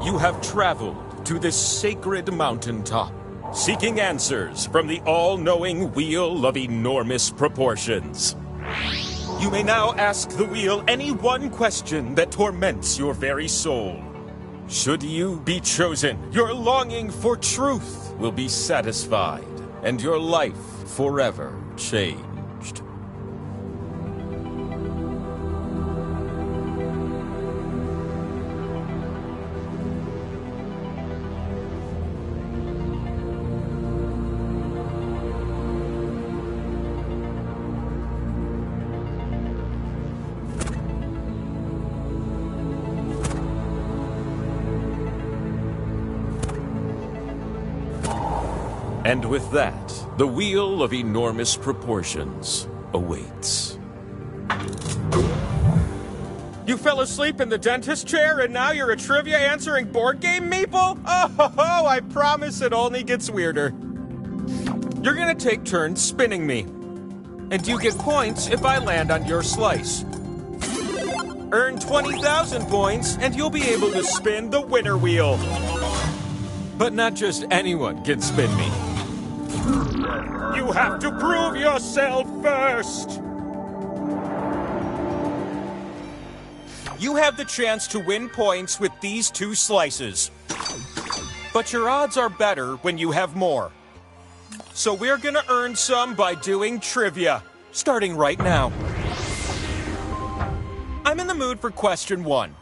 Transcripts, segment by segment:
You have traveled to this sacred mountaintop, seeking answers from the all-knowing wheel of enormous proportions. You may now ask the wheel any one question that torments your very soul. Should you be chosen, your longing for truth will be satisfied, and your life forever changed. And with that, the wheel of enormous proportions awaits. You fell asleep in the dentist chair and now you're a trivia answering board game meeple? Oh, I promise it only gets weirder. You're gonna take turns spinning me. And you get points if I land on your slice. Earn 20,000 points and you'll be able to spin the winner wheel. But not just anyone can spin me. You have to prove yourself first! You have the chance to win points with these two slices. But your odds are better when you have more. So we're gonna earn some by doing trivia, starting right now. I'm in the mood for question 1.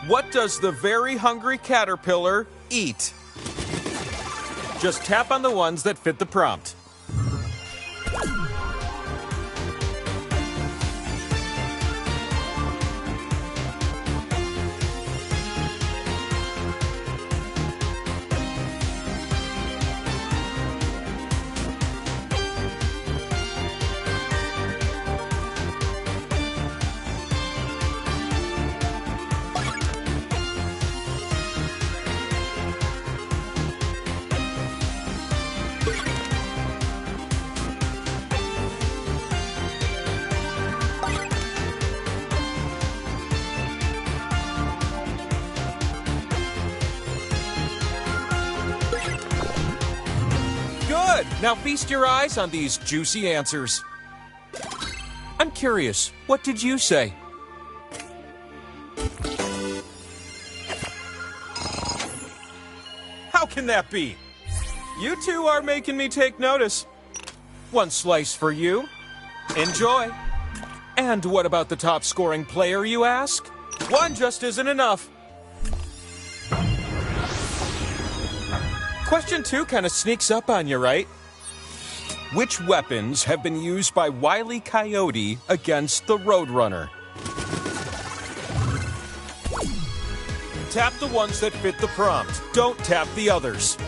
What does the very hungry caterpillar eat? Just tap on the ones that fit the prompt. Now feast your eyes on these juicy answers. I'm curious, what did you say? How can that be? You two are making me take notice. One slice for you. Enjoy. And what about the top scoring player, you ask? One just isn't enough. Question 2 kind of sneaks up on you, right? Which weapons have been used by Wile E. Coyote against the Roadrunner? Tap the ones that fit the prompt. Don't tap the others.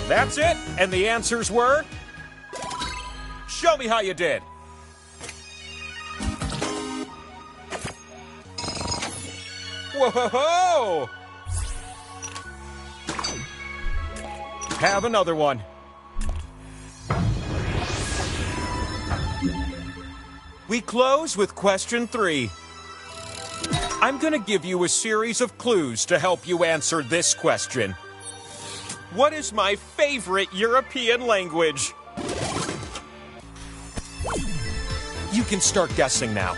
That's it? And the answers were? Show me how you did. Whoa! Have another one. We close with question 3. I'm going to give you a series of clues to help you answer this question. What is my favorite European language? You can start guessing now.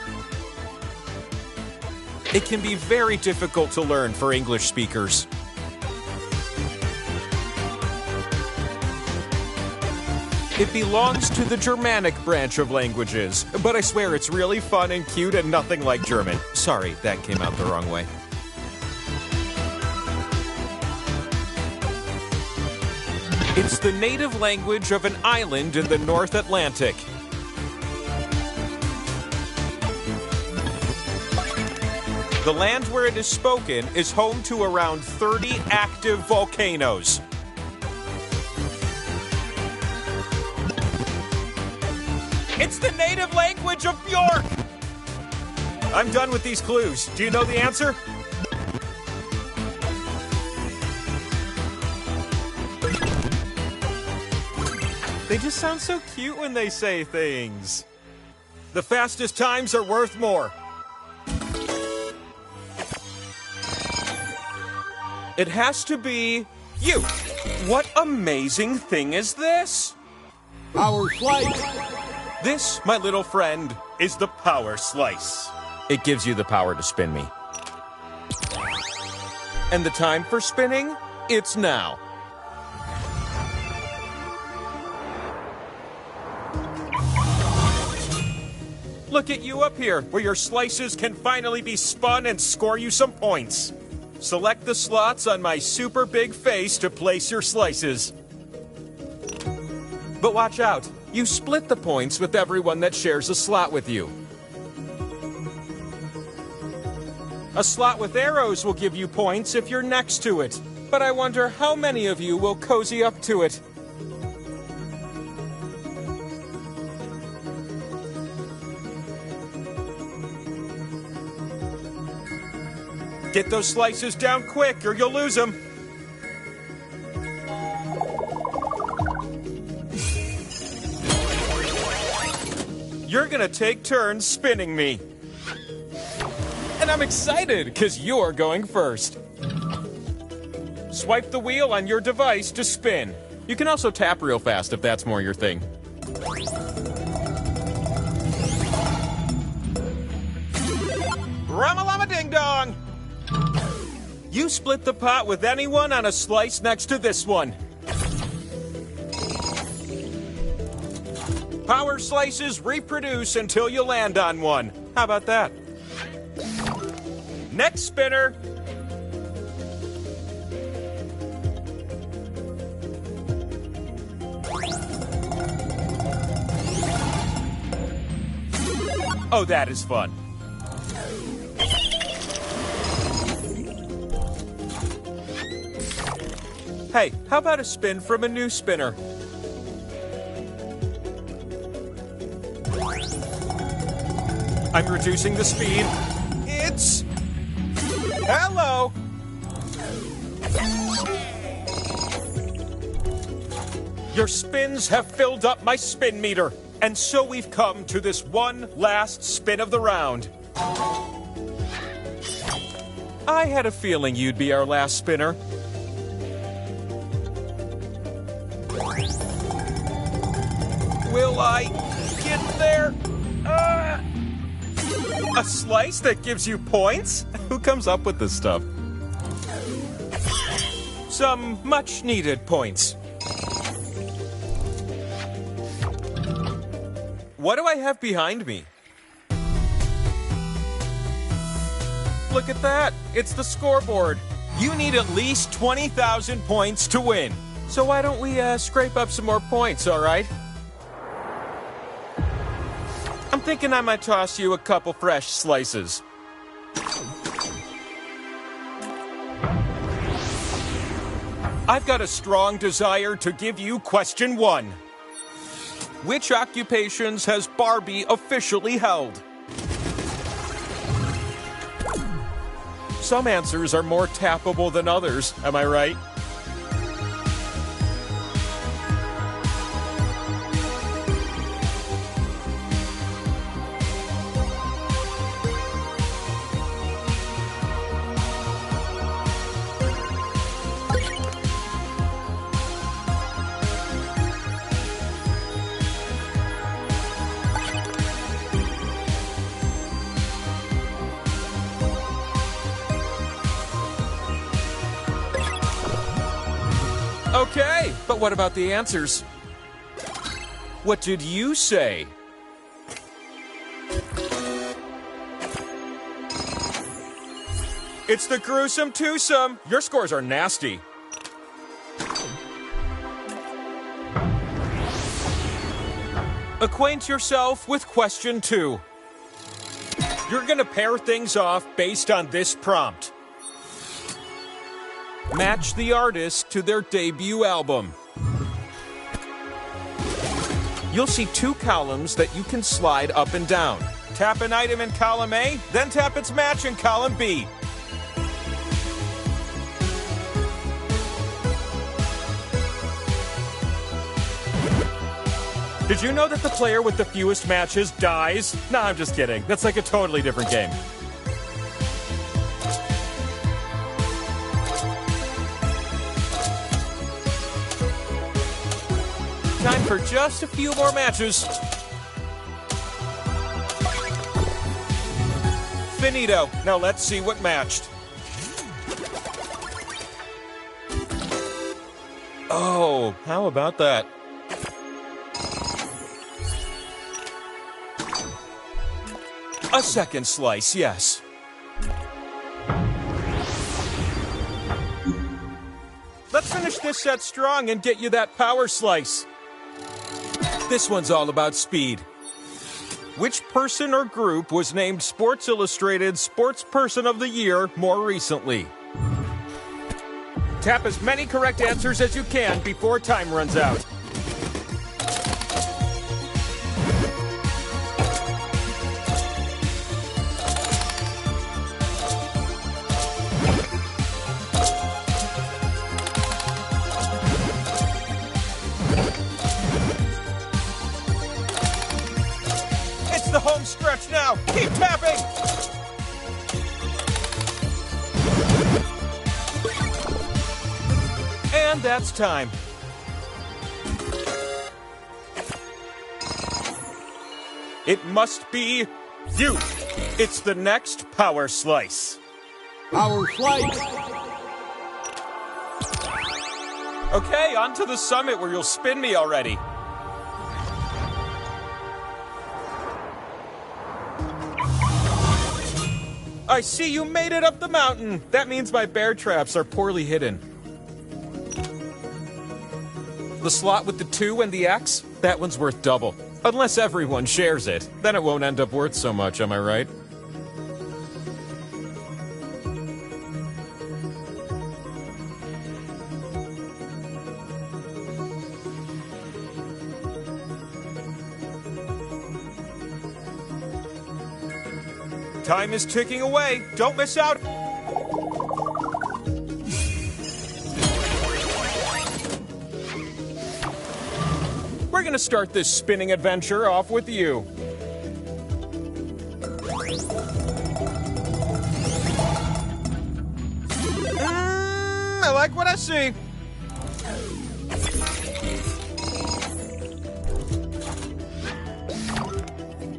It can be very difficult to learn for English speakers. It belongs to the Germanic branch of languages, but I swear it's really fun and cute and nothing like German. Sorry, that came out the wrong way. It's the native language of an island in the North Atlantic. The land where it is spoken is home to around 30 active volcanoes. It's the native language of Bjork! I'm done with these clues. Do you know the answer? They just sound so cute when they say things. The fastest times are worth more. It has to be you. What amazing thing is this? Power slice. This, my little friend, is the power slice. It gives you the power to spin me. And the time for spinning? It's now. Look at you up here, where your slices can finally be spun and score you some points. Select the slots on my super big face to place your slices. But watch out. You split the points with everyone that shares a slot with you. A slot with arrows will give you points if you're next to it. But I wonder how many of you will cozy up to it. Get those slices down quick or you'll lose them. You're gonna take turns spinning me. And I'm excited because you're going first. Swipe the wheel on your device to spin. You can also tap real fast if that's more your thing. Ramalama ding dong! You split the pot with anyone on a slice next to this one. Power slices reproduce until you land on one. How about that? Next spinner. Oh, that is fun. Hey, how about a spin from a new spinner? I'm reducing the speed. It's... Hello! Your spins have filled up my spin meter. And so we've come to this one last spin of the round. I had a feeling you'd be our last spinner. Will I get there? A slice that gives you points? Who comes up with this stuff? Some much-needed points. What do I have behind me? Look at that. It's the scoreboard. You need at least 20,000 points to win. So why don't we scrape up some more points, all right? I'm thinking I might toss you a couple fresh slices. I've got a strong desire to give you question 1. Which occupations has Barbie officially held? Some answers are more tappable than others, am I right? Okay, but what about the answers? What did you say? It's the gruesome twosome. Your scores are nasty. Acquaint yourself with question 2. You're gonna pair things off based on this prompt. Match the artist to their debut album. You'll see two columns that you can slide up and down. Tap an item in column A, then tap its match in column B. Did you know that the player with the fewest matches dies? Nah, I'm just kidding. That's like a totally different game. Time for just a few more matches. Finito. Now let's see what matched. Oh, how about that? A second slice, yes. Let's finish this set strong and get you that power slice. This one's all about speed. Which person or group was named Sports Illustrated Sports Person of the Year more recently? Tap as many correct answers as you can before time runs out. The home stretch now. Keep tapping. And that's time. It must be you. It's the next power slice. Power slice. Okay, on to the summit where you'll spin me already. I see you made it up the mountain. That means my bear traps are poorly hidden. The slot with the 2 and the X, that one's worth double. Unless everyone shares it. Then it won't end up worth so much, am I right? Time is ticking away. Don't miss out. We're gonna start this spinning adventure off with you. I like what I see.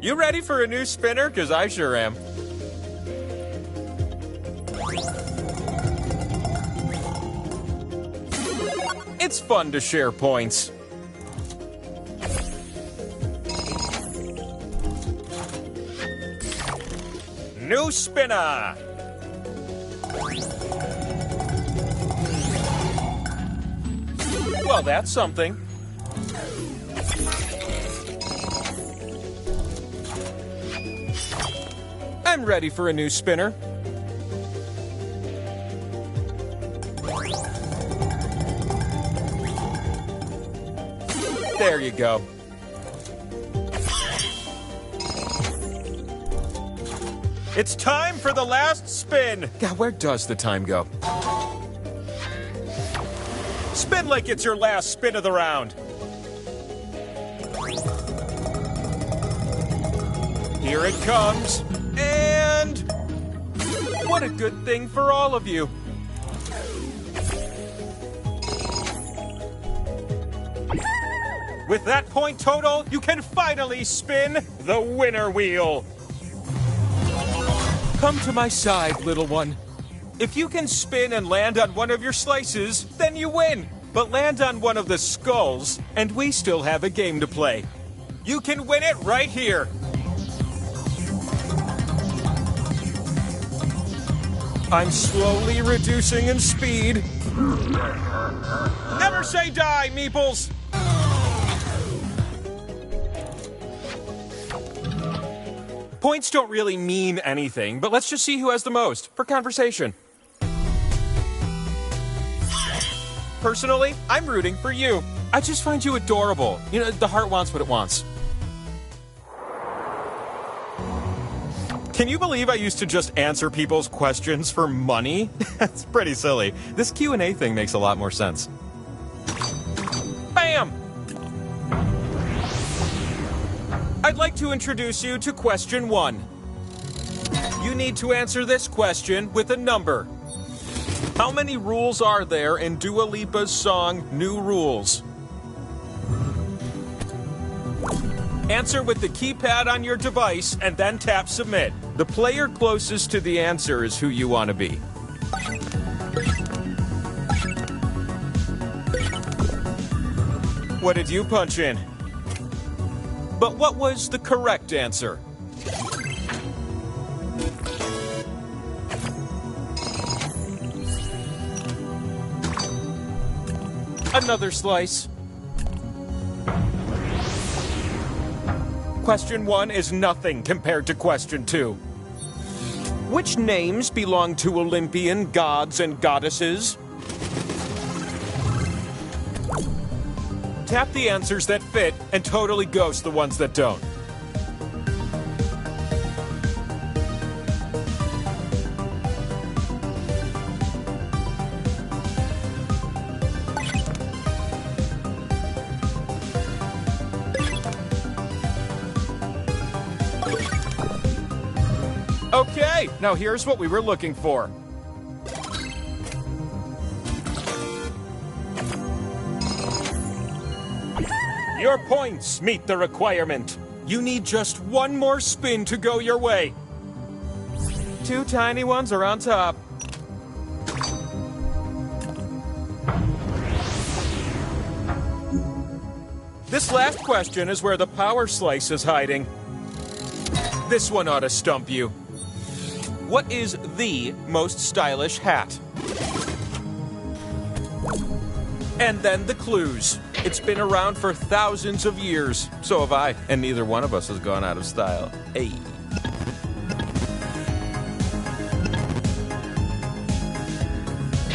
You ready for a new spinner? 'Cause I sure am. It's fun to share points. New spinner! Well, that's something. I'm ready for a new spinner. There you go. It's time for the last spin. God, where does the time go? Spin like it's your last spin of the round. Here it comes. And what a good thing for all of you. With that point total, you can finally spin the winner wheel. Come to my side, little one. If you can spin and land on one of your slices, then you win. But land on one of the skulls, and we still have a game to play. You can win it right here. I'm slowly reducing in speed. Never say die, Meeples! Points don't really mean anything, but let's just see who has the most for conversation. Personally, I'm rooting for you. I just find you adorable. You know, the heart wants what it wants. Can you believe I used to just answer people's questions for money? That's pretty silly. This Q&A thing makes a lot more sense. Bam! I'd like to introduce you to question 1. You need to answer this question with a number. How many rules are there in Dua Lipa's song, New Rules? Answer with the keypad on your device and then tap submit. The player closest to the answer is who you want to be. What did you punch in? But what was the correct answer? Another slice. Question 1 is nothing compared to question 2. Which names belong to Olympian gods and goddesses? Tap the answers that fit and totally ghost the ones that don't. Okay, now here's what we were looking for. Your points meet the requirement. You need just one more spin to go your way. 2 tiny ones are on top. This last question is where the power slice is hiding. This one ought to stump you. What is the most stylish hat? And then the clues. It's been around for thousands of years. So have I, and neither one of us has gone out of style. Hey.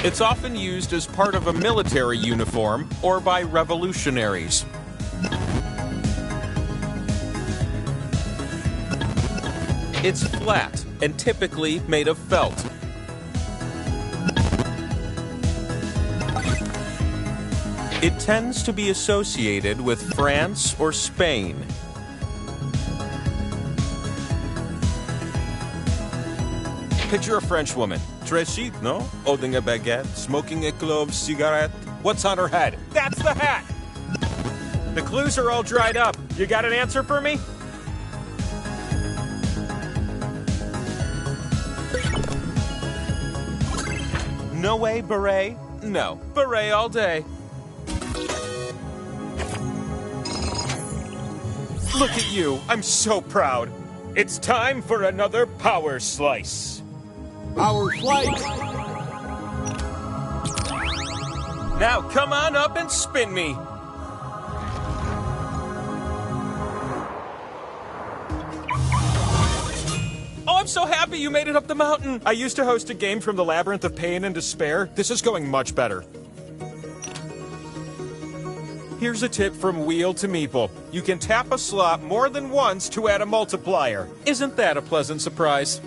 It's often used as part of a military uniform or by revolutionaries. It's flat and typically made of felt. It tends to be associated with France or Spain. Picture a French woman. Très chic, no? Holding a baguette, smoking a clove cigarette. What's on her head? That's the hat! The clues are all dried up. You got an answer for me? No way, beret? No. Beret all day. Look at you. I'm so proud. It's time for another power slice. Power slice. Now come on up and spin me. Oh, I'm so happy you made it up the mountain. I used to host a game from the Labyrinth of Pain and Despair. This is going much better. Here's a tip from Wheel to Meeple. You can tap a slot more than once to add a multiplier. Isn't that a pleasant surprise?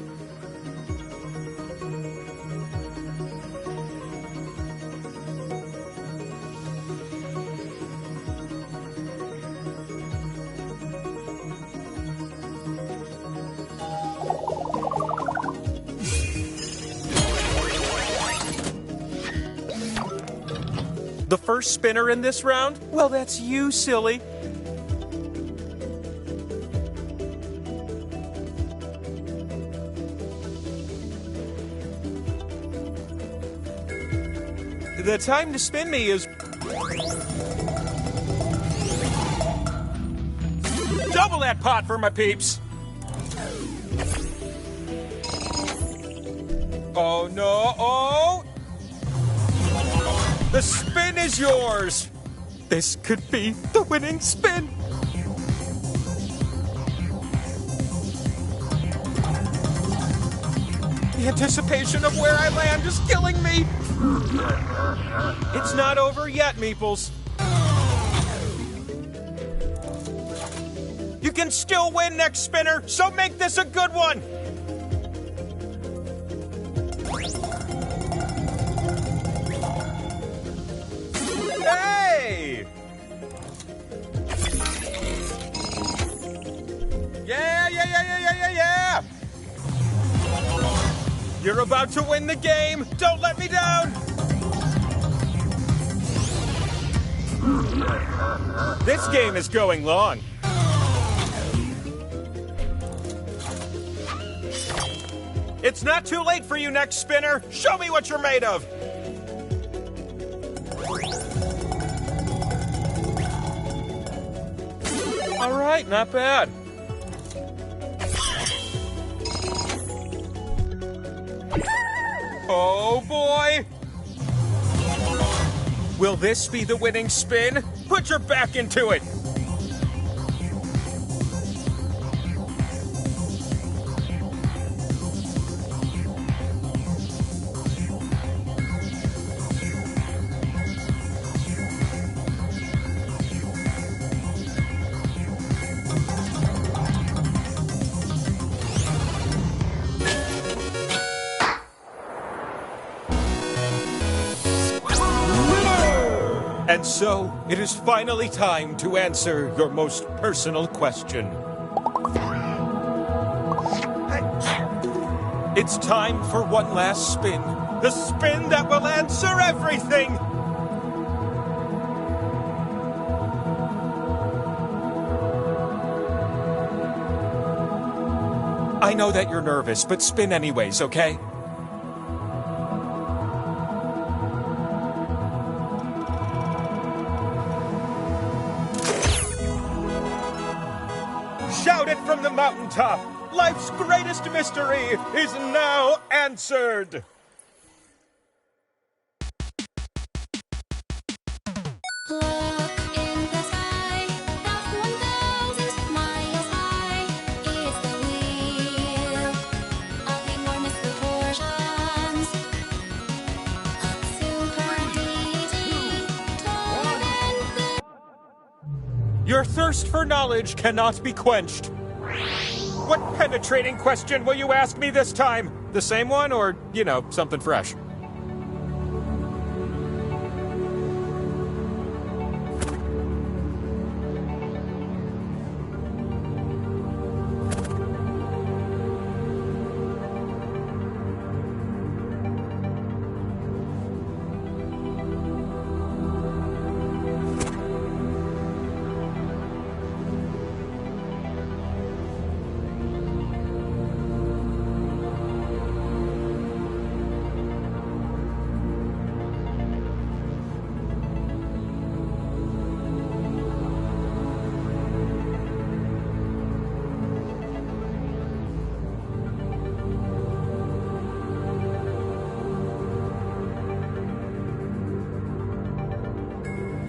The first spinner in this round? Well, that's you, silly. The time to spin me is... Double that pot for my peeps! Oh, no, oh! The spin is yours! This could be the winning spin! The anticipation of where I land is killing me. It's not over yet, Meeples. You can still win next spinner, so make this a good one. Hey! Yeah! You're about to win the game. Don't let me down. This game is going long. It's not too late for you, next spinner. Show me what you're made of. All right, not bad. Oh, boy. Will this be the winning spin? Put your back into it. And so, it is finally time to answer your most personal question. It's time for one last spin. The spin that will answer everything! I know that you're nervous, but spin anyways, okay? Shout it from the mountaintop! Life's greatest mystery is now answered! Look in the sky, that's 1,000 miles high. It's the wheel of enormous proportions. Super deity, taller than the... Your thirst for knowledge cannot be quenched. What penetrating question will you ask me this time? The same one or, you know, something fresh?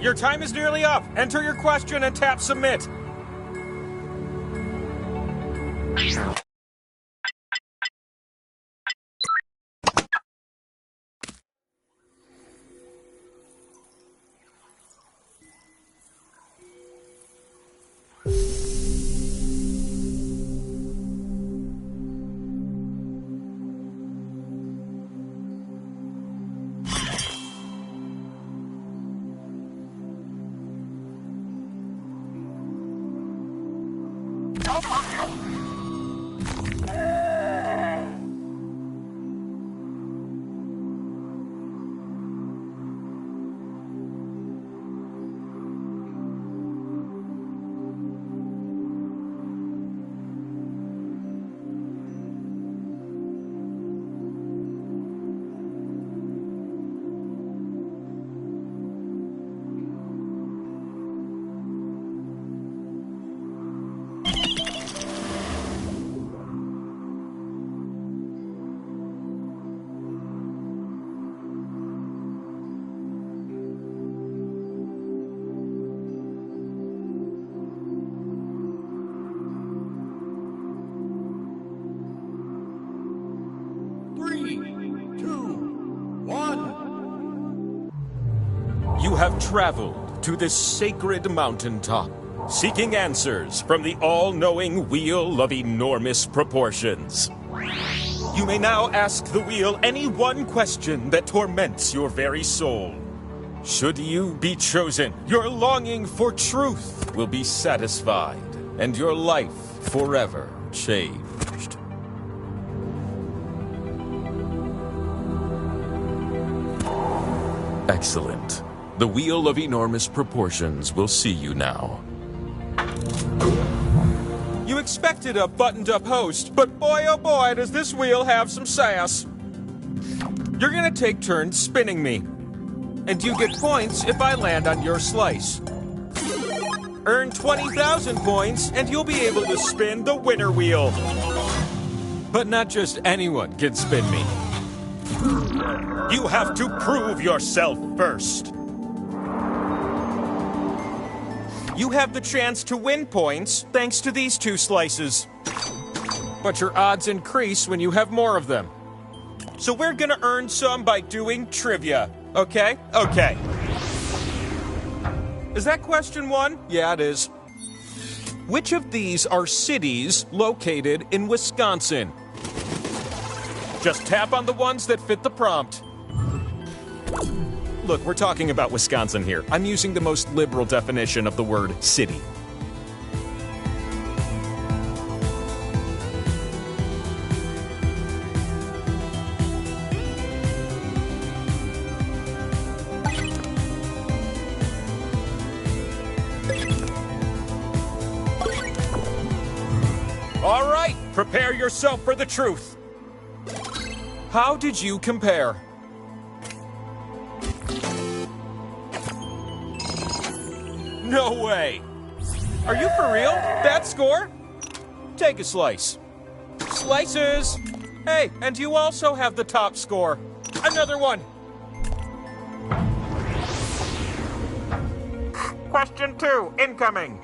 Your time is nearly up. Enter your question and tap submit. You have traveled to this sacred mountaintop, seeking answers from the all-knowing wheel of enormous proportions. You may now ask the wheel any one question that torments your very soul. Should you be chosen, your longing for truth will be satisfied, and your life forever changed. Excellent. The wheel of enormous proportions will see you now. You expected a buttoned-up host, but boy oh boy does this wheel have some sass. You're gonna take turns spinning me, and you get points if I land on your slice. Earn 20,000 points, and you'll be able to spin the winner wheel. But not just anyone can spin me. You have to prove yourself first. You have the chance to win points thanks to these two slices. But your odds increase when you have more of them. So we're gonna earn some by doing trivia, okay? Okay. Is that question one? Yeah, it is. Which of these are cities located in Wisconsin? Just tap on the ones that fit the prompt. Look, we're talking about Wisconsin here. I'm using the most liberal definition of the word city. All right, prepare yourself for the truth. How did you compare? No way! Are you for real? That score? Take a slice. Slices! Hey, and you also have the top score. Another one. Question 2, incoming.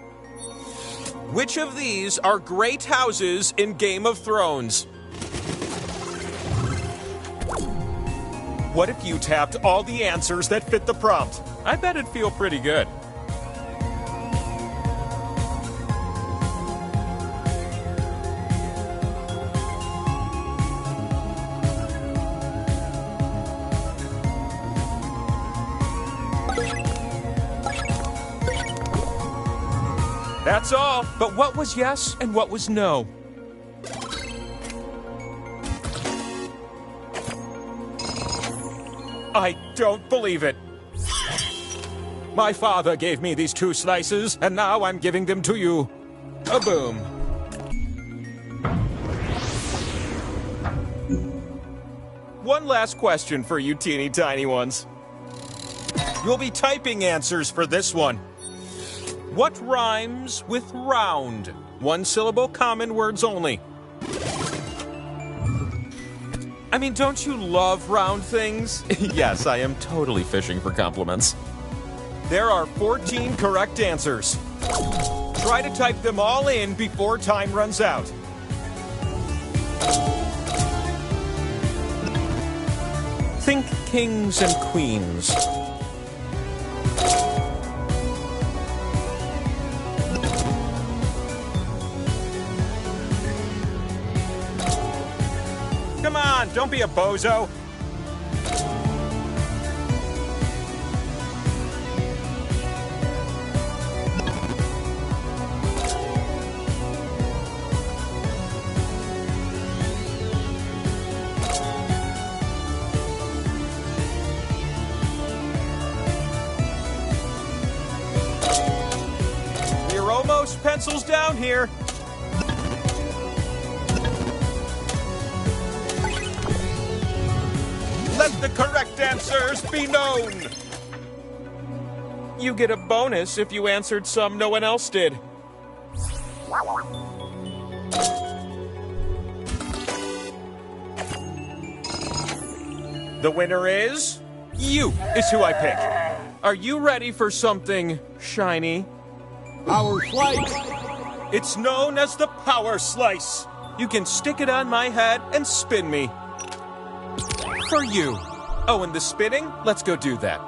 Which of these are great houses in Game of Thrones? What if you tapped all the answers that fit the prompt? I bet it'd feel pretty good. That's all. But what was yes and what was no? I don't believe it. My father gave me these two slices, and now I'm giving them to you. A boom. One last question for you teeny tiny ones. You'll be typing answers for this one. What rhymes with round? One syllable, common words only. I mean, don't you love round things? Yes, I am totally fishing for compliments. There are 14 correct answers. Try to type them all in before time runs out. Think kings and queens. Come on, don't be a bozo. We're almost pencils down here. Let the correct answers be known. You get a bonus if you answered some no one else did. The winner is... you is who I pick. Are you ready for something shiny? Our slice. It's known as the Power Slice. You can stick it on my head and spin me. For you. Oh, and the spinning? Let's go do that.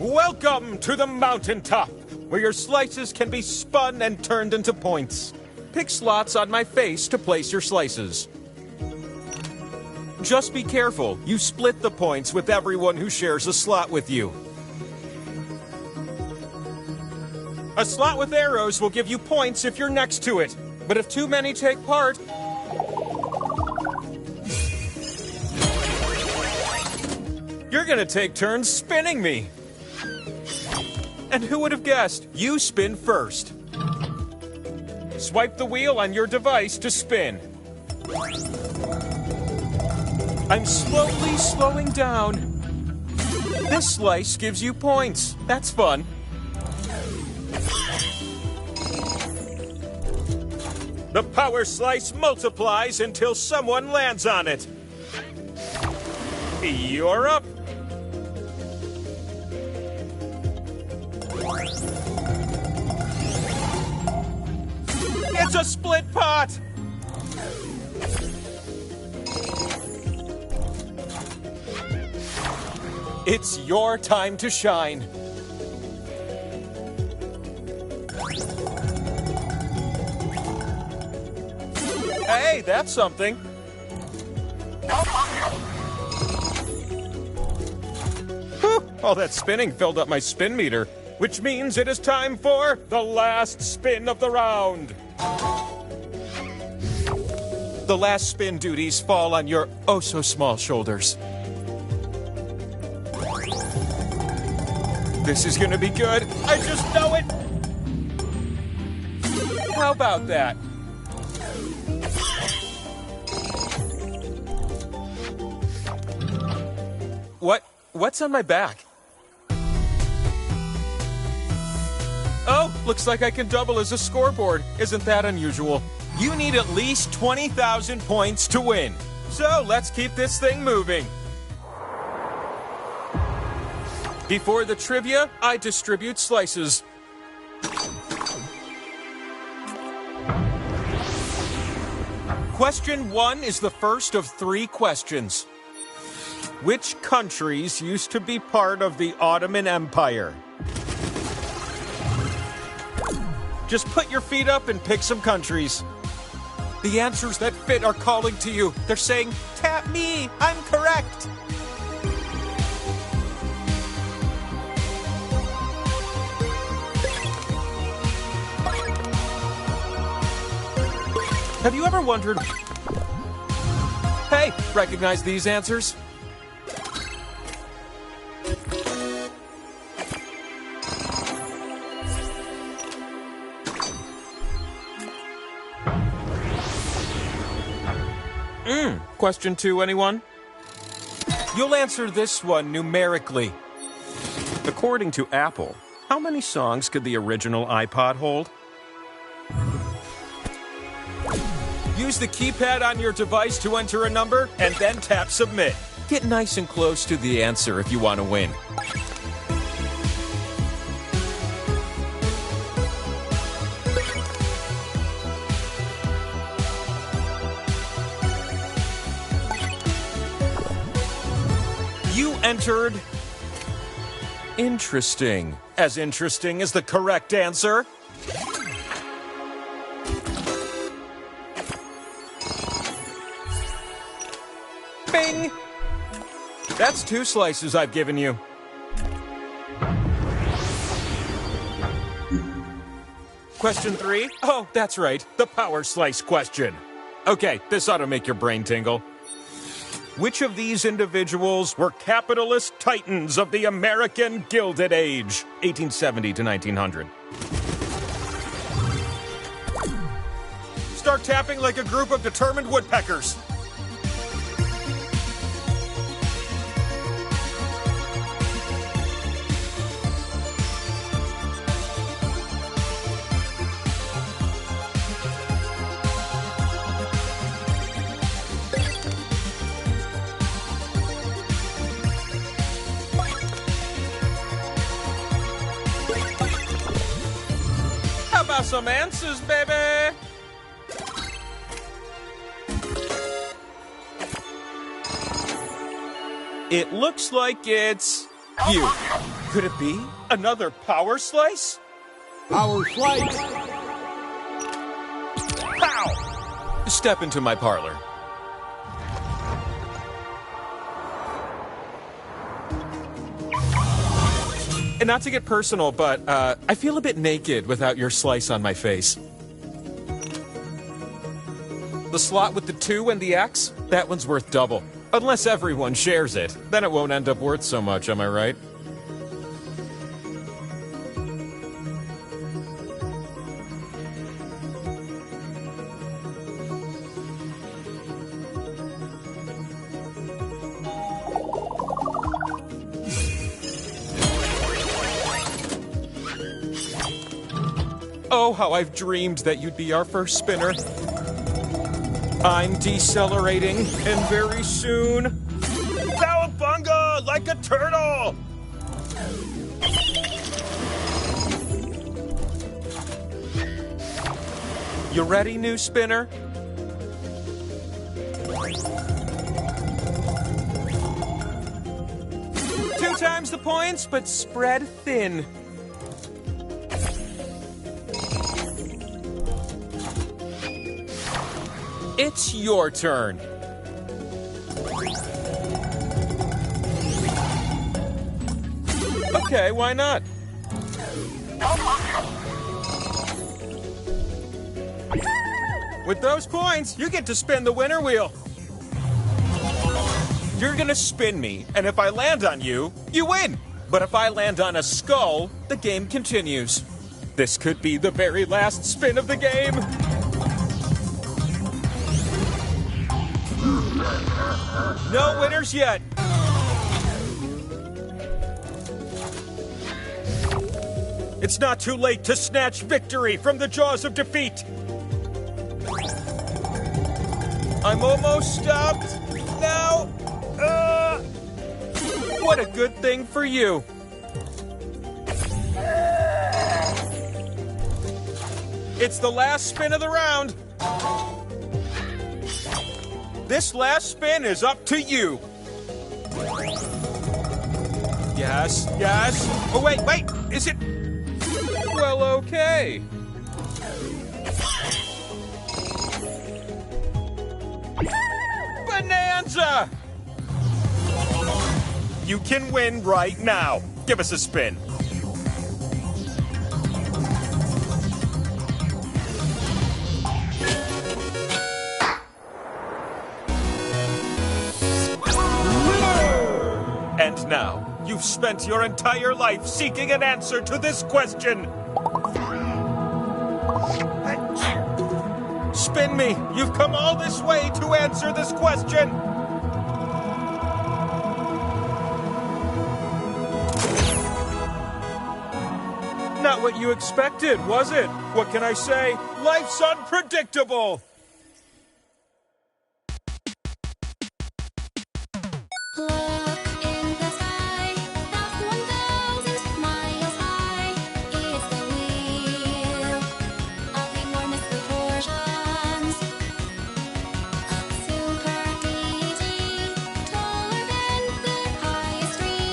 Welcome to the mountaintop, where your slices can be spun and turned into points. Pick slots on my face to place your slices. Just be careful, you split the points with everyone who shares a slot with you. A slot with arrows will give you points if you're next to it, but if too many take part, you're gonna take turns spinning me. And who would have guessed? You spin first. Swipe the wheel on your device to spin. I'm slowly slowing down. This slice gives you points. That's fun. The power slice multiplies until someone lands on it. You're up. It's a split pot. It's your time to shine. Hey, that's something. Whew, all that spinning filled up my spin meter, which means it is time for the last spin of the round. The last spin duties fall on your oh-so-small shoulders. This is gonna be good. I just know it. How about that? What's on my back? Oh, looks like I can double as a scoreboard. Isn't that unusual? You need at least 20,000 points to win. So let's keep this thing moving. Before the trivia, I distribute slices. Question 1 is the first of 3 questions. Which countries used to be part of the Ottoman Empire? Just put your feet up and pick some countries. The answers that fit are calling to you. They're saying, tap me, I'm correct. Have you ever wondered, hey, recognize these answers? Question 2, anyone? You'll answer this one numerically. According to Apple, how many songs could the original iPod hold? Use the keypad on your device to enter a number, and then tap Submit. Get nice and close to the answer if you want to win. You entered interesting. As interesting as the correct answer. Bing! That's 2 slices I've given you. Question 3? Oh, that's right, the power slice question. Okay, this ought to make your brain tingle. Which of these individuals were capitalist titans of the American Gilded Age, 1870 to 1900? Start tapping like a group of determined woodpeckers. How about some answers, baby? It looks like it's you. Could it be another power slice? Power slice. Pow! Step into my parlor. And not to get personal, but I feel a bit naked without your slice on my face. The slot with the 2 and the X, that one's worth double. Unless everyone shares it. Then it won't end up worth so much, am I right? Oh, how I've dreamed that you'd be our first spinner. I'm decelerating, and very soon... Cowabunga! Like a turtle! You ready, new spinner? Two times the points, but spread thin. It's your turn. Okay, why not? With those points, you get to spin the winner wheel. You're gonna spin me, and if I land on you, you win. But if I land on a skull, the game continues. This could be the very last spin of the game. No winners yet. It's not too late to snatch victory from the jaws of defeat. I'm almost stopped. Now, what a good thing for you. It's the last spin of the round. This last spin is up to you. Yes, yes. Oh, wait, is it? Well, okay. Bonanza! You can win right now. Give us a spin. And now, you've spent your entire life seeking an answer to this question. Spin me! You've come all this way to answer this question! Not what you expected, was it? What can I say? Life's unpredictable! Look in the sky, that's 1,000 miles high. It's the wheel of enormous proportions. Super deity, taller than the highest tree.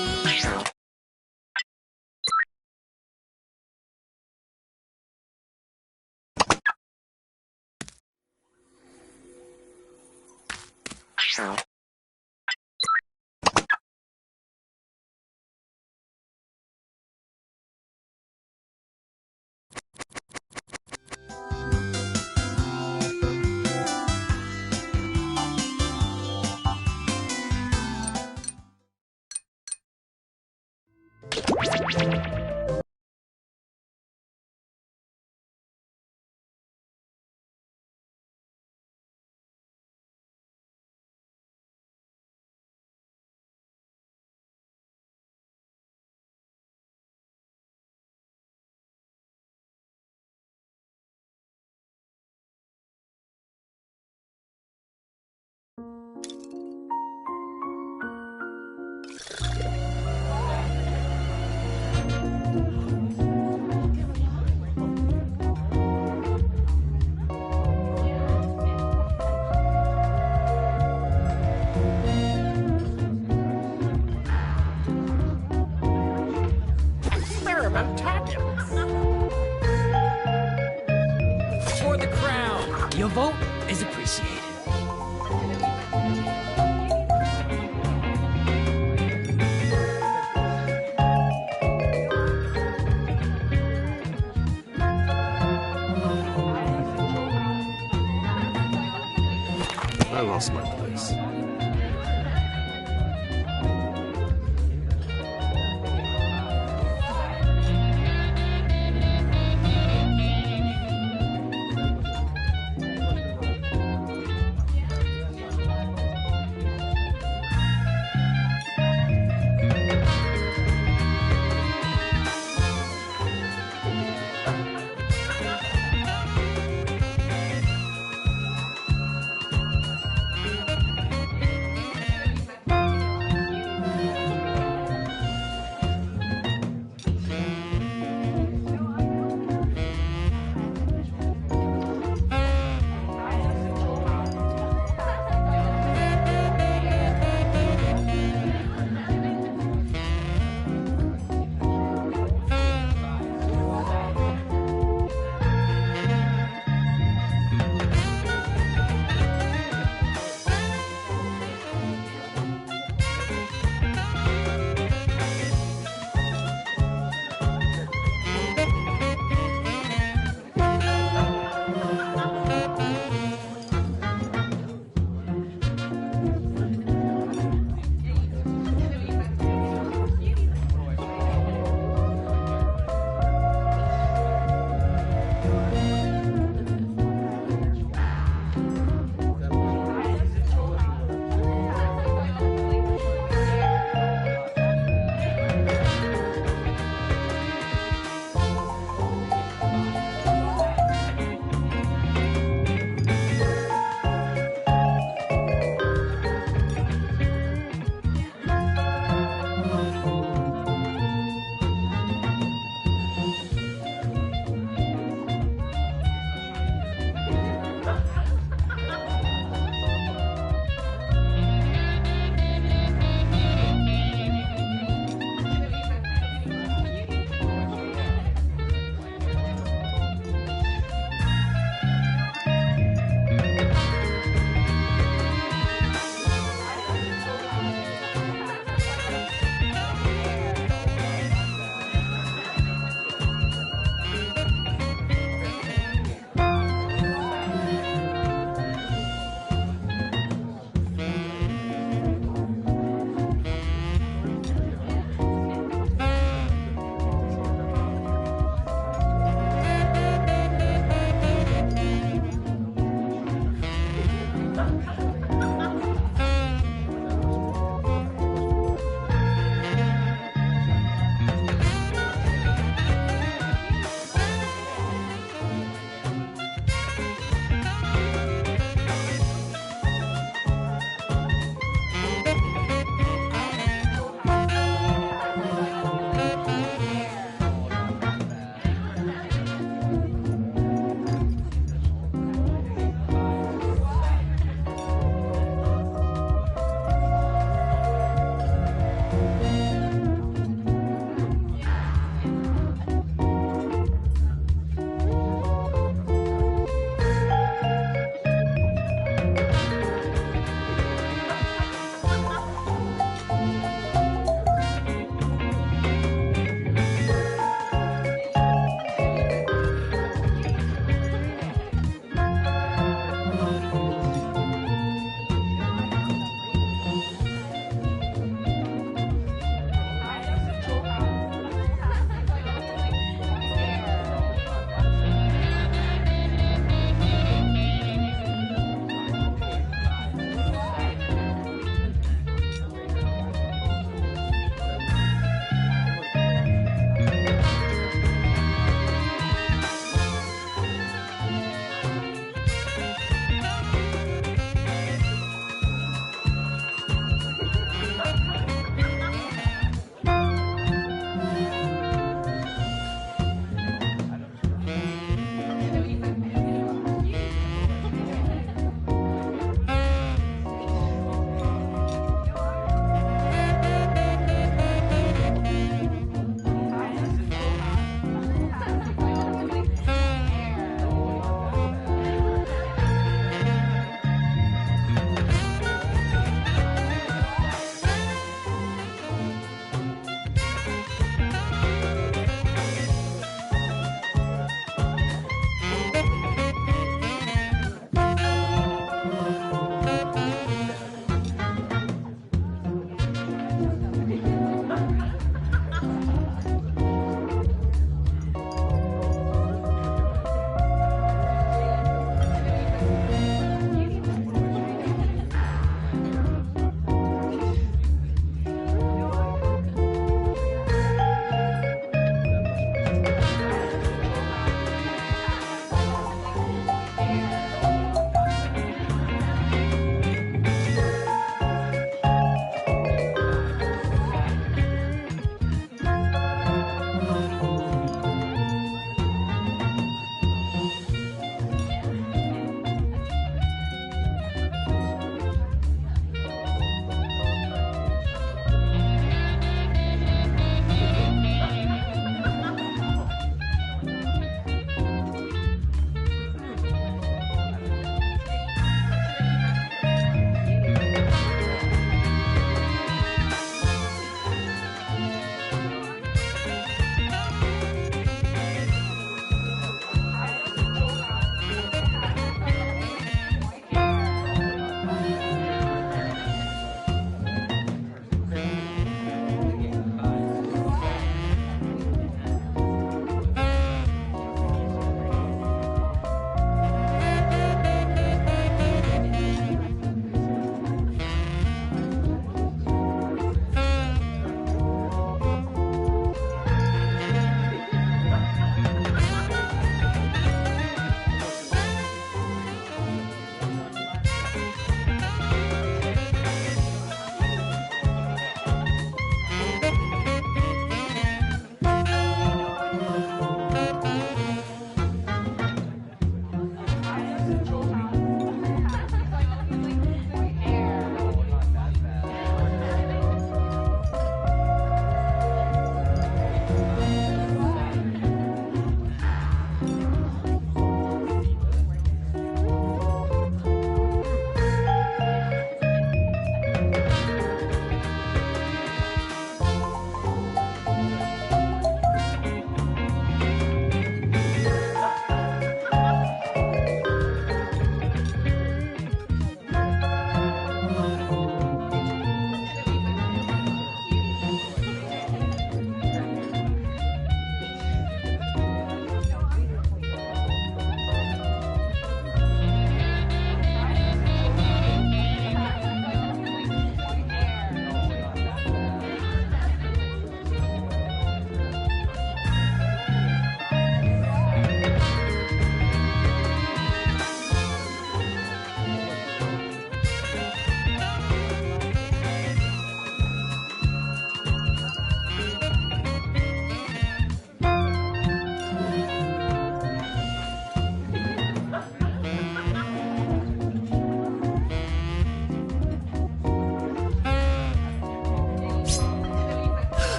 appreciated. I lost my place.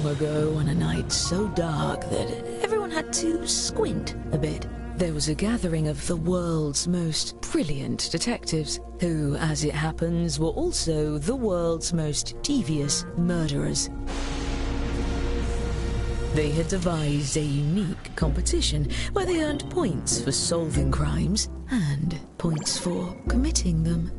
long ago, on a night so dark that everyone had to squint a bit, there was a gathering of the world's most brilliant detectives, who, as it happens, were also the world's most devious murderers. They had devised a unique competition where they earned points for solving crimes and points for committing them.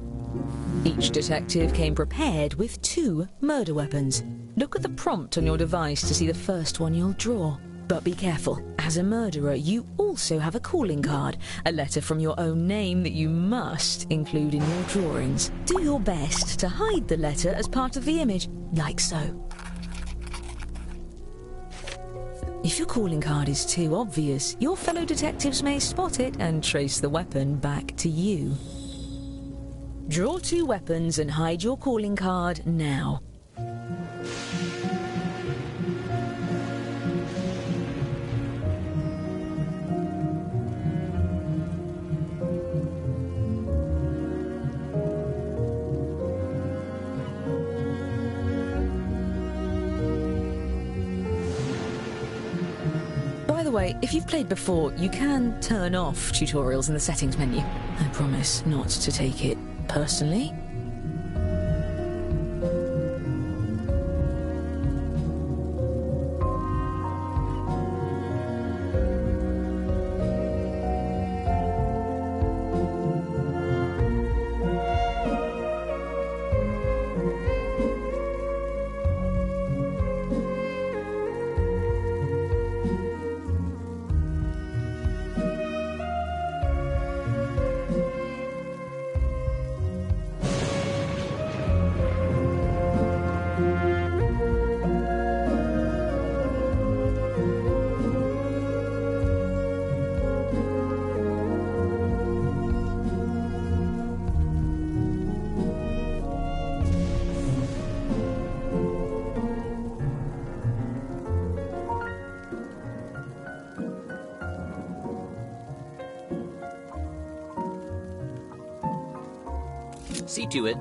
Each detective came prepared with 2 murder weapons. Look at the prompt on your device to see the first one you'll draw. But be careful, as a murderer you also have a calling card, a letter from your own name that you must include in your drawings. Do your best to hide the letter as part of the image, like so. If your calling card is too obvious, your fellow detectives may spot it and trace the weapon back to you. Draw 2 weapons and hide your calling card now. By the way, if you've played before, you can turn off tutorials in the settings menu. I promise not to take it personally. See to it.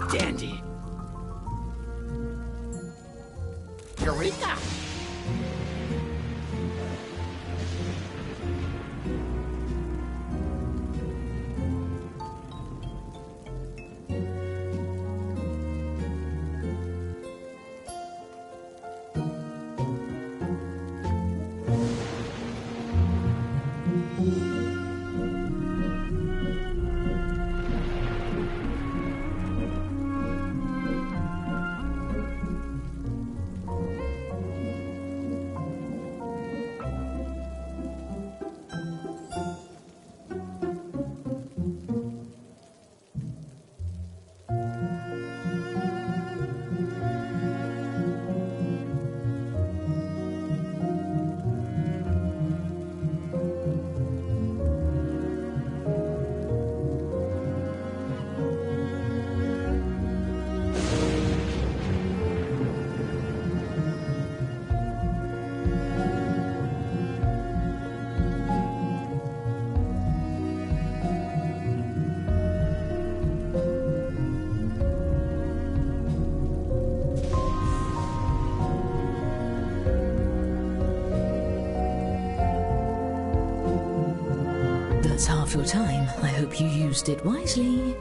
Dandy. Eureka! That's half your time. I hope you used it wisely.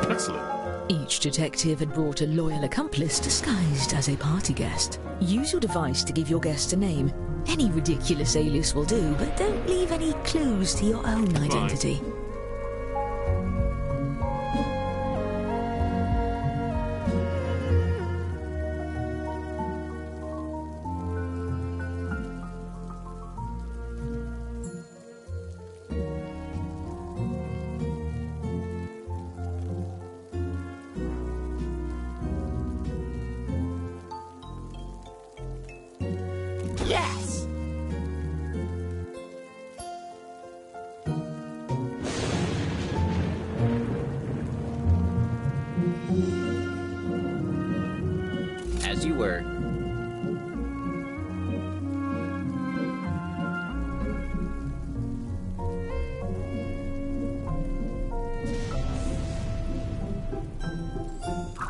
Excellent. Each detective had brought a loyal accomplice disguised as a party guest. Use your device to give your guest a name. Any ridiculous alias will do, but don't leave any clues to your own identity. Yes! As you were.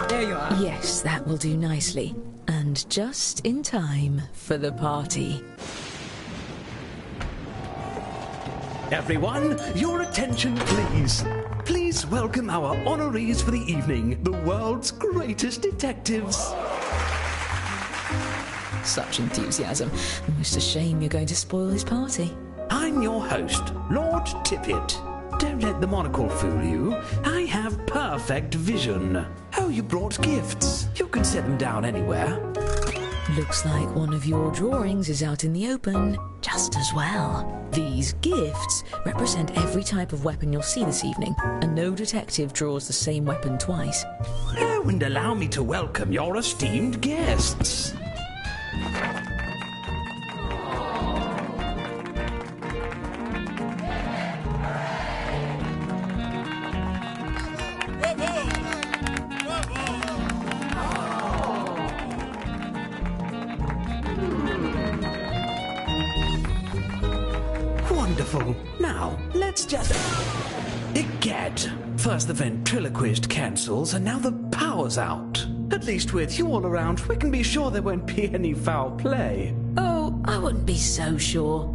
There you are. Yes, that will do nicely. And just in time for the party. Everyone, your attention please. Please welcome our honorees for the evening, the world's greatest detectives. Such enthusiasm. Almost a shame you're going to spoil his party. I'm your host, Lord Tippett. Don't let the monocle fool you. I have perfect vision. Oh, you brought gifts. You can set them down anywhere. Looks like one of your drawings is out in the open, just as well. These gifts represent every type of weapon you'll see this evening, and no detective draws the same weapon twice. Oh, and allow me to welcome your esteemed guests. Wonderful. Now, let's just... Egad! First the ventriloquist cancels, and now the power's out. At least with you all around, we can be sure there won't be any foul play. Oh, I wouldn't be so sure.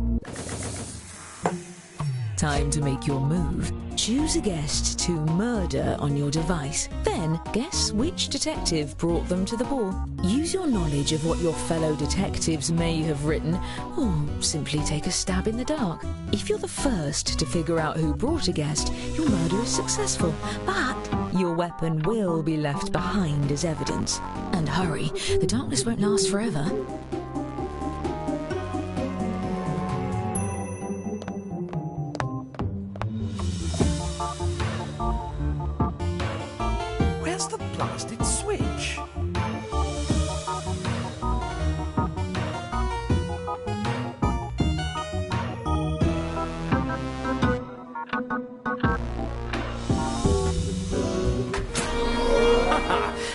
Time to make your move. Choose a guest to murder on your device. Then guess which detective brought them to the ball. Use your knowledge of what your fellow detectives may have written, or simply take a stab in the dark. If you're the first to figure out who brought a guest, your murder is successful, but your weapon will be left behind as evidence. And hurry, the darkness won't last forever. Where's the blasted switch?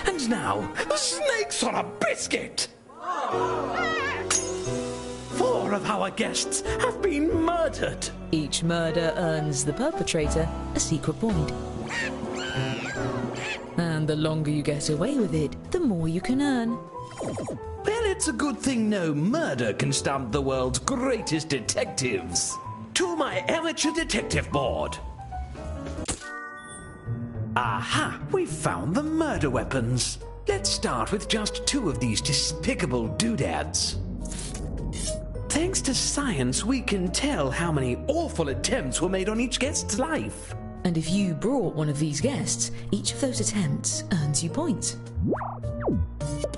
And now, the snake's on a biscuit! 4 of our guests have been murdered! Each murder earns the perpetrator a secret point. And the longer you get away with it, the more you can earn. Well, it's a good thing no murder can stump the world's greatest detectives. To my amateur detective board. Aha, we've found the murder weapons. Let's start with just 2 of these despicable doodads. Thanks to science, we can tell how many awful attempts were made on each guest's life. And if you brought one of these guests, each of those attempts earns you points.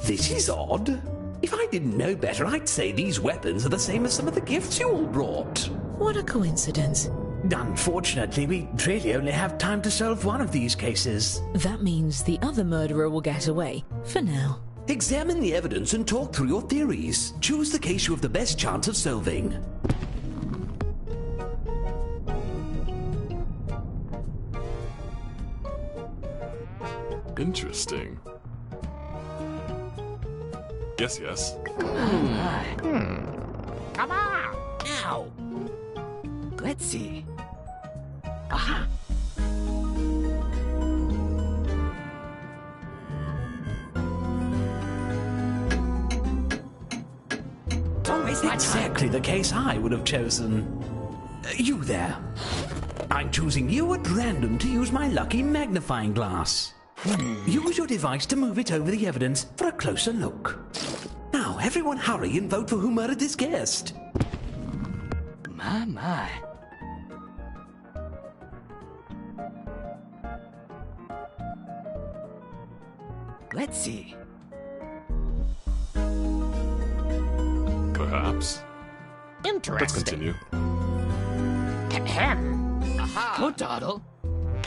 This is odd. If I didn't know better, I'd say these weapons are the same as some of the gifts you all brought. What a coincidence. Unfortunately, we really only have time to solve one of these cases. That means the other murderer will get away, for now. Examine the evidence and talk through your theories. Choose the case you have the best chance of solving. Interesting. Yes. Come on! Now! Let's see. Aha! Don't waste my time. Exactly the case I would have chosen. You there. I'm choosing you at random to use my lucky magnifying glass. Use your device to move it over the evidence for a closer look. Now, everyone hurry and vote for who murdered this guest. My. Let's see. Perhaps. Interesting. Let's continue. Aha. Oh, Doddle.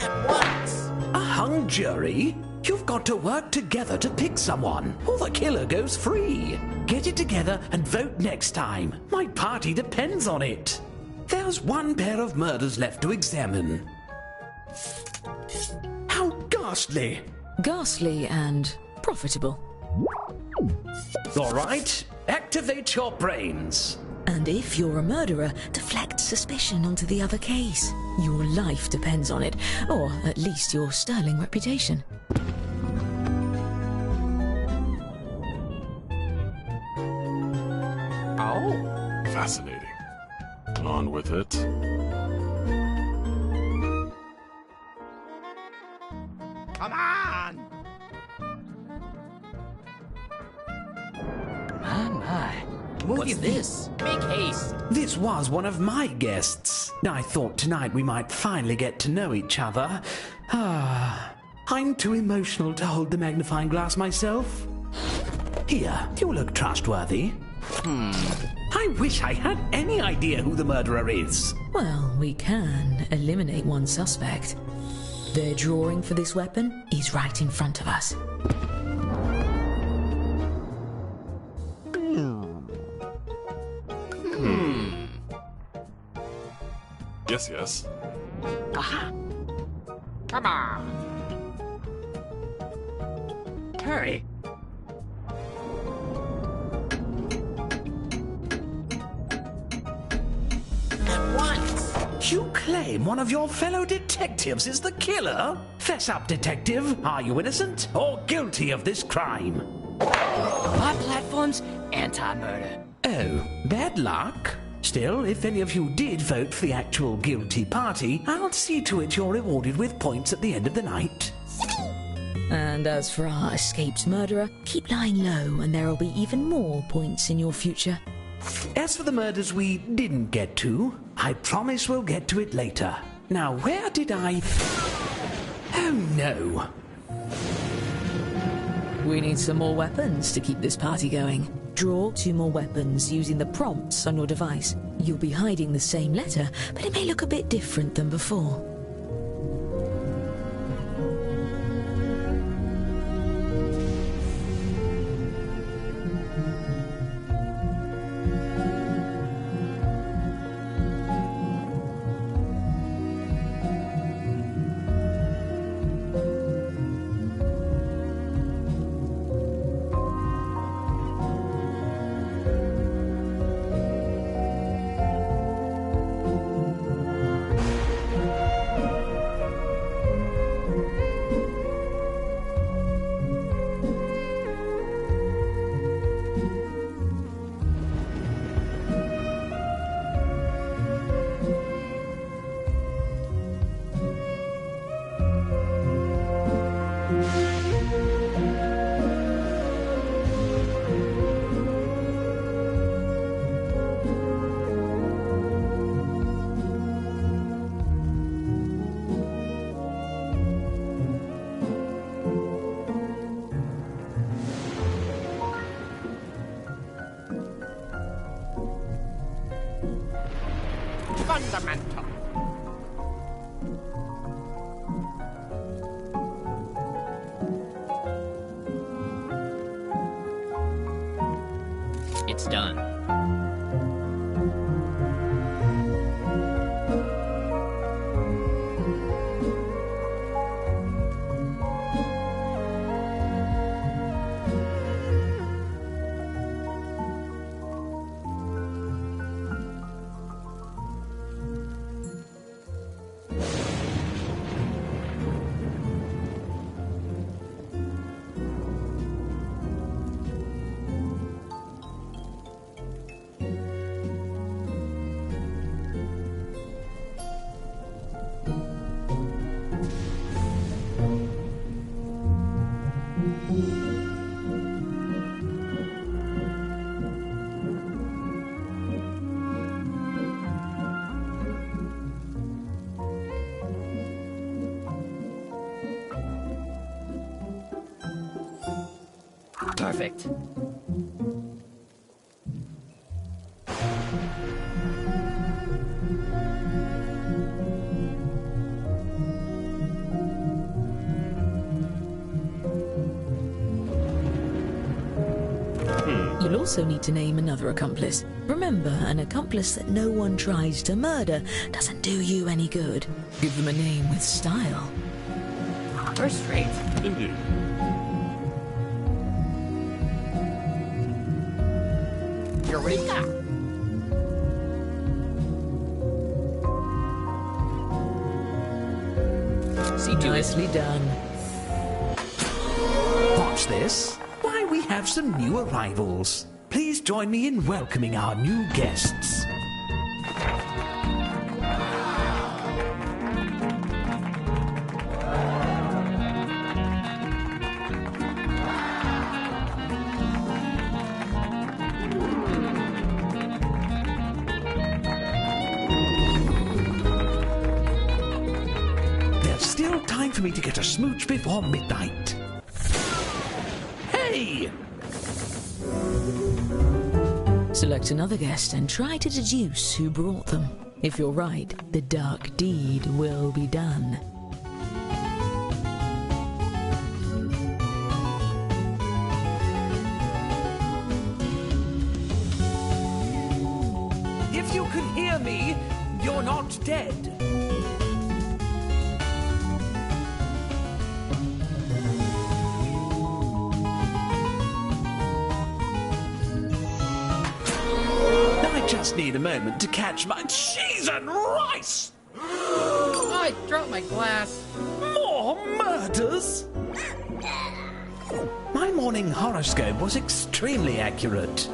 At once. A hung jury? You've got to work together to pick someone, or the killer goes free. Get it together and vote next time. My party depends on it. There's one pair of murders left to examine. How ghastly! Ghastly and profitable. All right, activate your brains. And if you're a murderer, deflect suspicion onto the other case. Your life depends on it, or at least your sterling reputation. Oh. Fascinating. On with it. Come on. My. What's this? Make haste. This was one of my guests. I thought tonight we might finally get to know each other. I'm too emotional to hold the magnifying glass myself. Here, you look trustworthy. I wish I had any idea who the murderer is. Well, we can eliminate one suspect. Their drawing for this weapon is right in front of us. Yes. Aha. Come on. Hurry. At once. You claim one of your fellow detectives is the killer? Fess up, detective. Are you innocent or guilty of this crime? My platform's anti-murder. Oh, bad luck. Still, if any of you did vote for the actual guilty party, I'll see to it you're rewarded with points at the end of the night. And as for our escaped murderer, keep lying low and there'll be even more points in your future. As for the murders we didn't get to, I promise we'll get to it later. Now, where did I... Oh no. We need some more weapons to keep this party going. Draw 2 more weapons using the prompts on your device. You'll be hiding the same letter, but it may look a bit different than before. Fundamental. It's done. Perfect. You'll also need to name another accomplice. Remember, an accomplice that no one tries to murder doesn't do you any good. Give them a name with style. First rate. Indeed. Eureka! See to it. Nicely done. Watch this. Why, we have some new arrivals. Please join me in welcoming our new guests. There's still time for me to get a smooch before midnight. Hey! Select another guest and try to deduce who brought them. If you're right, the dark deed will be done. If you can hear me, you're not dead. I just need a moment to catch my cheese and rice. Oh, I dropped my glass. More murders? My morning horoscope was extremely accurate.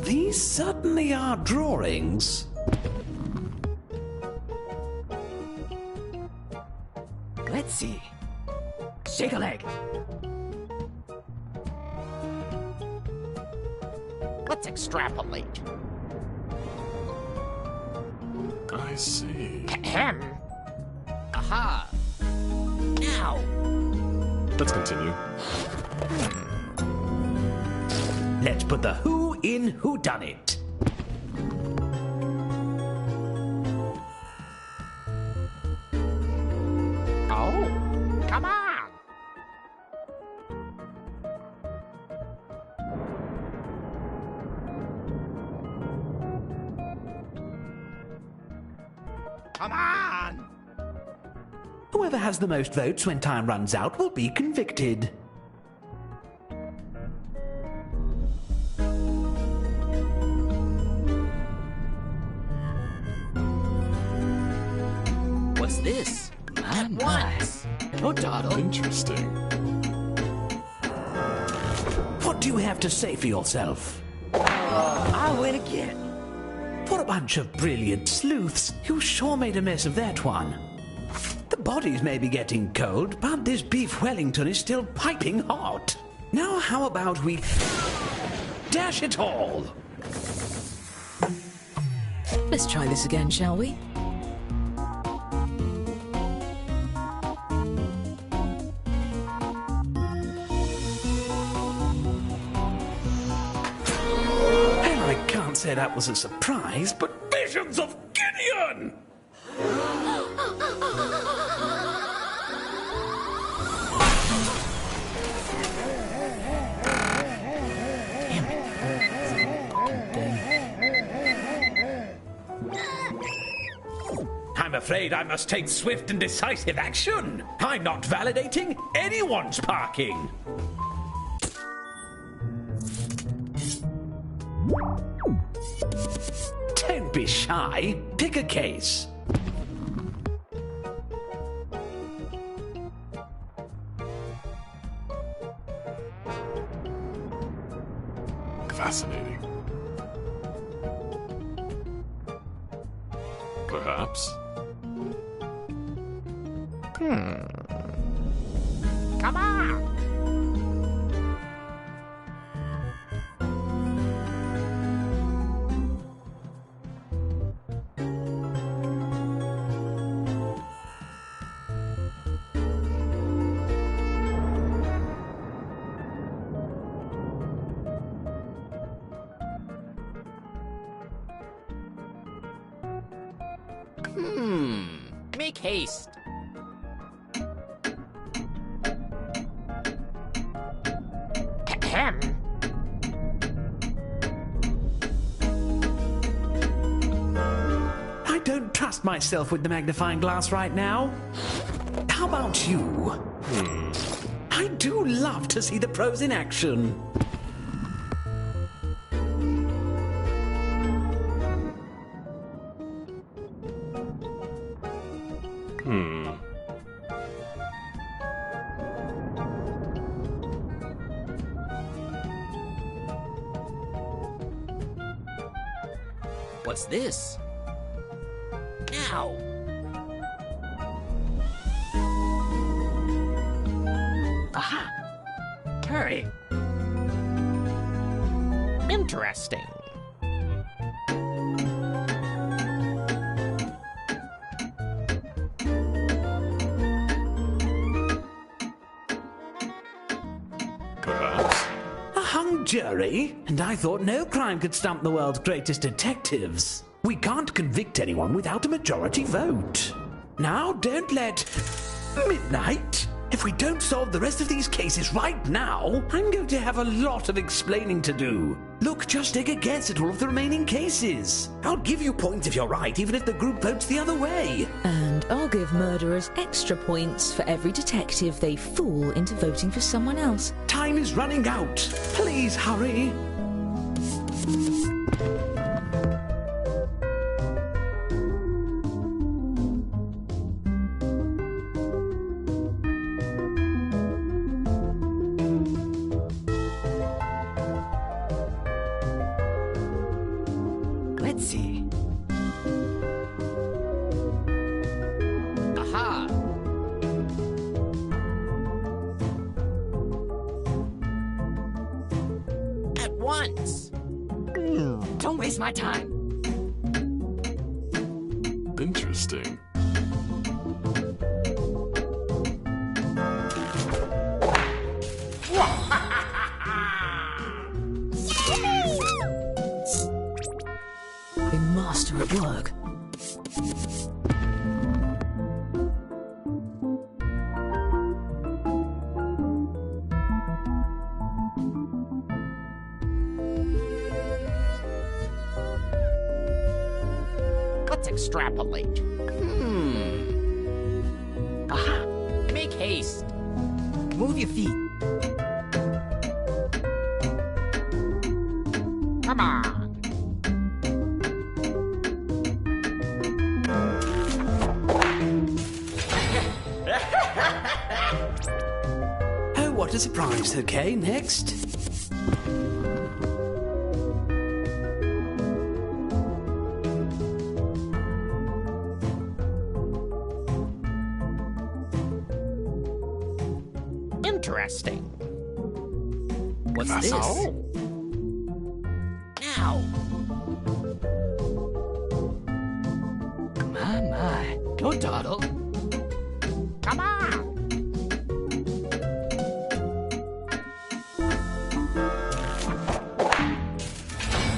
These certainly are drawings. Let's see. Shake a leg. Let's extrapolate. I see. Ahem. Aha. Now. Let's continue. Let's put the who in whodunit. Oh, come on. Come on. Whoever has the most votes when time runs out will be convicted. What's this? At once. No dawdle. Interesting. What do you have to say for yourself? I'll win again. For a bunch of brilliant sleuths, you sure made a mess of that one. The bodies may be getting cold, but this beef Wellington is still piping hot. Now how about we dash it all? Let's try this again, shall we? And I can't say that was a surprise, but visions of Gideon! I'm afraid I must take swift and decisive action. I'm not validating anyone's parking. Don't be shy. Pick a case. Fascinating. Perhaps. Come on. Make haste. Ahem. I don't trust myself with the magnifying glass right now. How about you? I do love to see the pros in action. What's this? Now. Aha! Hurry. Interesting. Perhaps. A hung jury? And I thought no crime could stump the world's greatest detectives. We can't convict anyone without a majority vote. Now, don't let... midnight? If we don't solve the rest of these cases right now, I'm going to have a lot of explaining to do. Look, just take a guess at all of the remaining cases. I'll give you points if you're right, even if the group votes the other way. And I'll give murderers extra points for every detective they fool into voting for someone else. Time is running out. Please hurry. Let's see. Aha! At once! Don't waste my time. Interesting. A master at work. Let's extrapolate. Aha! Make haste. Move your feet. Come on. Oh, what a surprise. Okay, next. Interesting. What's That's this? all? Now. My. Go dawdle. Come on.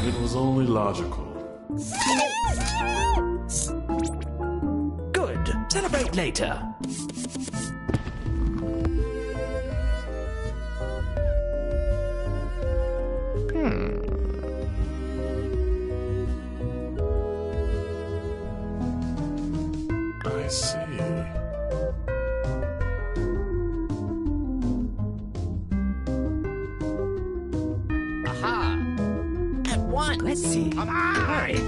It was only logical. Good. Celebrate later. I see. Aha. At once. Let's see. Come on. Hurry.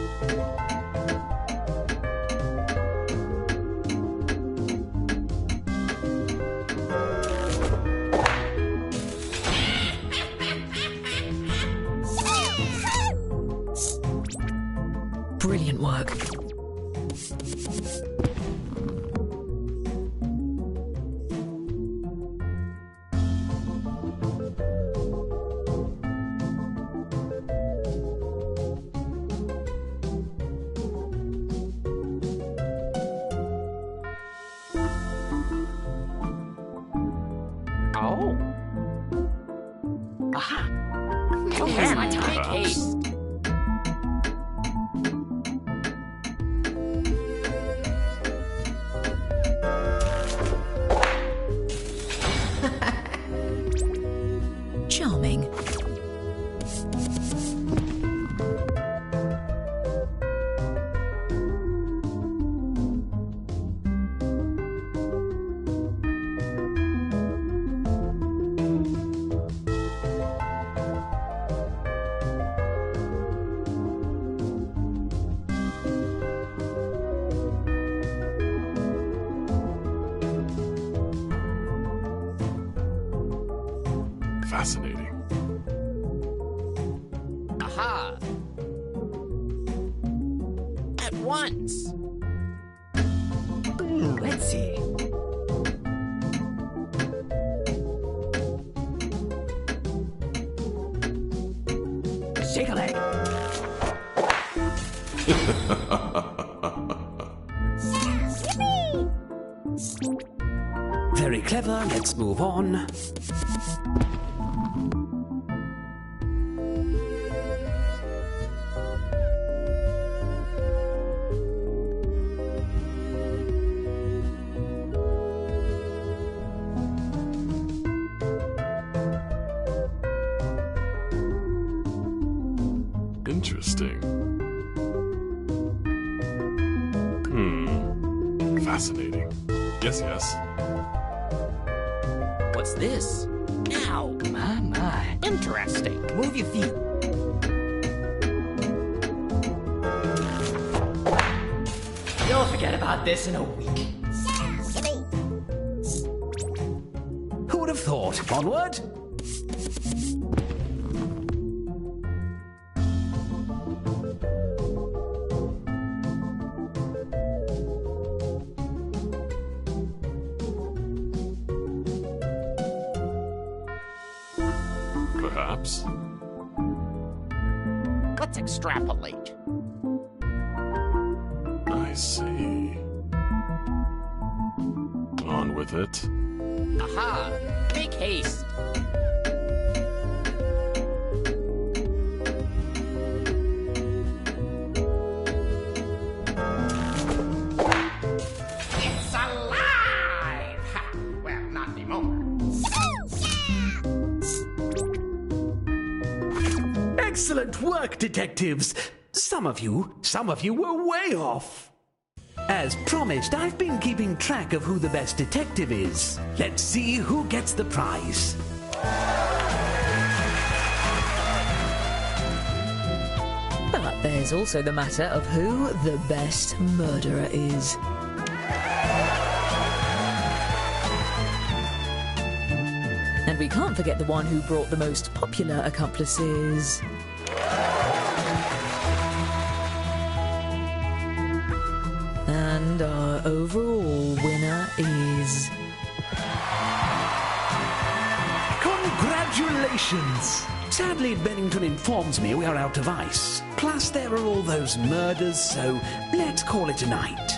Brilliant work. Oh. Aha. Don't waste my time. Make haste. Fascinating. Aha! At once! Let's see. Shake a leg. Very clever. Let's move on. Interesting. Fascinating. Yes, yes. What's this? Ow! My. Interesting. Move your feet. You'll forget about this in a week. Who would have thought? Onward. Perhaps. Let's extrapolate. I see. On with it. Aha! Make haste! It's alive! Ha! Well, not anymore. Excellent work, detectives. Some of you were way off. As promised, I've been keeping track of who the best detective is. Let's see who gets the prize. But there's also the matter of who the best murderer is. And we can't forget the one who brought the most popular accomplices. And our overall winner is... Congratulations! Sadly, Bennington informs me we are out of ice. Plus, there are all those murders, so let's call it a night.